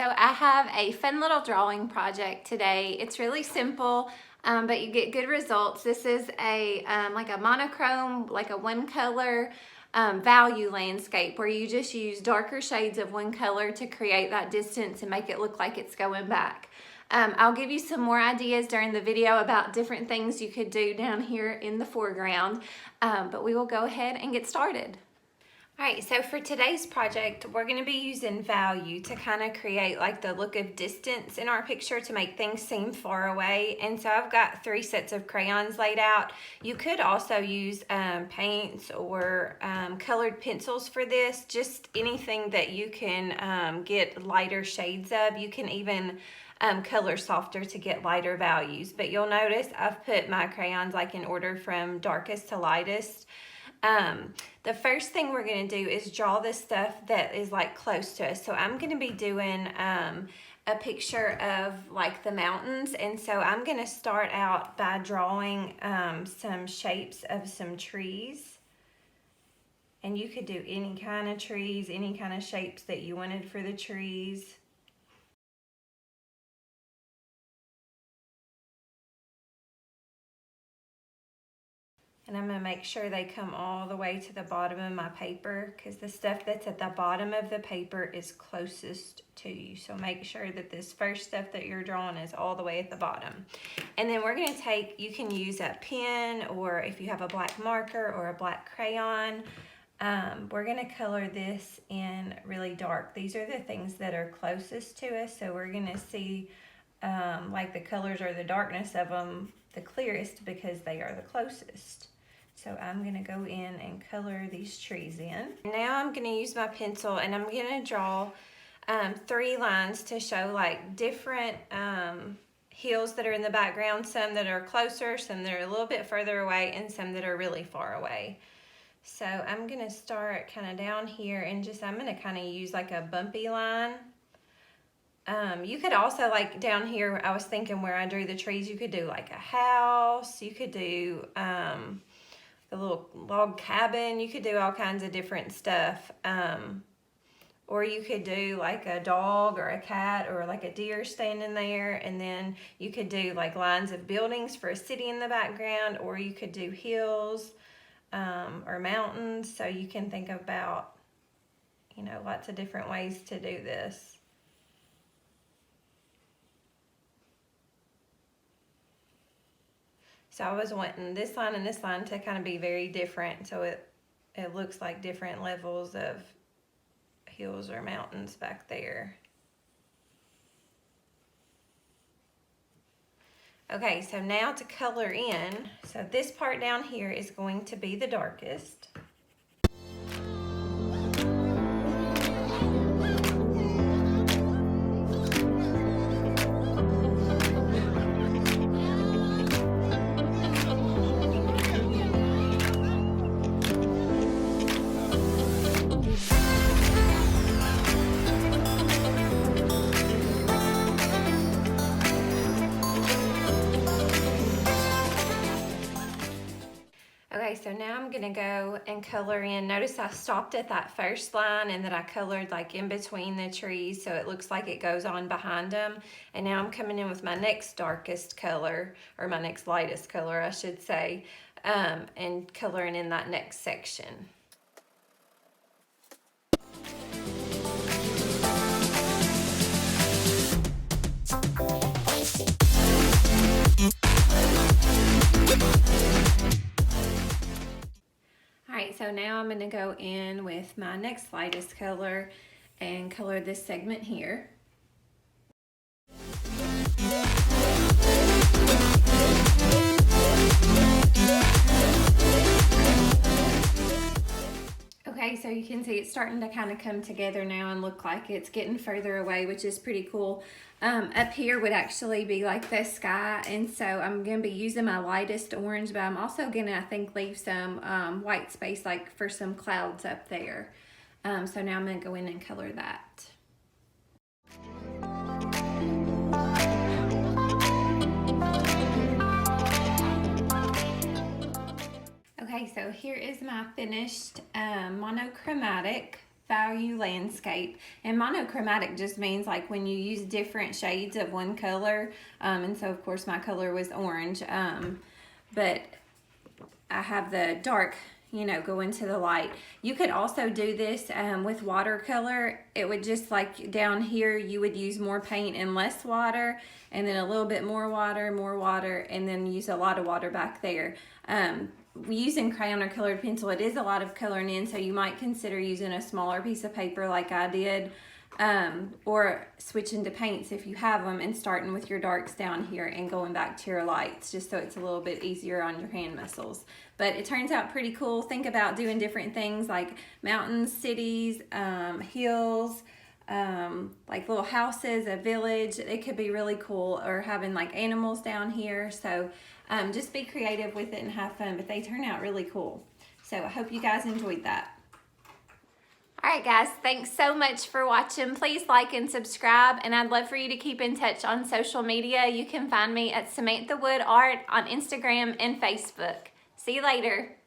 So I have a fun little drawing project today. It's really simple, but you get good results. This is a like a monochrome, like a one color value landscape where you just use darker shades of one color to create that distance and make it look like it's going back. I'll give you some more ideas during the video about different things you could do down here in the foreground, but we will go ahead and get started. All right, so for today's project, we're going to be using value to kind of create like the look of distance in our picture to make things seem far away. And so I've got 3 sets of crayons laid out. You could also use paints or colored pencils for this, just anything that you can get lighter shades of. You can even color softer to get lighter values. But you'll notice I've put my crayons like in order from darkest to lightest. The first thing we're going to do is draw the stuff that is like close to us. So I'm going to be doing a picture of like the mountains, and so I'm going to start out by drawing some shapes of some trees. And you could do any kind of trees, any kind of shapes that you wanted for the trees. And I'm going to make sure they come all the way to the bottom of my paper, because the stuff that's at the bottom of the paper is closest to you. So make sure that this first stuff that you're drawing is all the way at the bottom. And then we're going to take, you can use a pen, or if you have a black marker or a black crayon, we're going to color this in really dark. These are the things that are closest to us. So we're going to see like the colors or the darkness of them the clearest because they are the closest. So I'm going to go in and color these trees in. Now I'm going to use my pencil and I'm going to draw 3 lines to show like different hills that are in the background, some that are closer, some that are a little bit further away, and some that are really far away. So I'm going to start kind of down here and I'm going to kind of use like a bumpy line. You could also, like down here, I was thinking where I drew the trees, you could do like a house, you could do a little log cabin, you could do all kinds of different stuff. Or you could do like a dog or a cat or like a deer standing there, and then you could do like lines of buildings for a city in the background, or you could do hills or mountains. So you can think about, you know, lots of different ways to do this. So I was wanting this line and this line to kind of be very different, so it looks like different levels of hills or mountains back there. Okay, so now to color in. So this part down here is going to be the darkest. Okay, so now I'm going to go and color in. Notice I stopped at that first line and that I colored like in between the trees, so it looks like it goes on behind them. And now I'm coming in with my next darkest color, or my next lightest color, I should say, and coloring in that next section. So now I'm going to go in with my next lightest color and color this segment here. Okay, so you can see it's starting to kind of come together now and look like it's getting further away, which is pretty cool. Up here would actually be like the sky, and so I'm going to be using my lightest orange, but I'm also going to, I think, leave some white space like for some clouds up there. So now I'm going to go in and color that. Okay, so here is my finished monochromatic value landscape. And monochromatic just means like when you use different shades of one color. And so of course my color was orange. But I have the dark, you know, go into the light. You could also do this with watercolor. It would just like down here, you would use more paint and less water, and then a little bit more water, and then use a lot of water back there. Using crayon or colored pencil, it is a lot of coloring in, so you might consider using a smaller piece of paper like I did, or switching to paints if you have them and starting with your darks down here and going back to your lights, just so it's a little bit easier on your hand muscles. But it turns out pretty cool. Think about doing different things like mountains, cities, hills, like little houses, a village. It could be really cool, or having like animals down here. So just be creative with it and have fun, but they turn out really cool. So I hope you guys enjoyed that. Alright guys, thanks so much for watching. Please like and subscribe, and I'd love for you to keep in touch on social media. You can find me at Samantha Wood Art on Instagram and Facebook. See you later.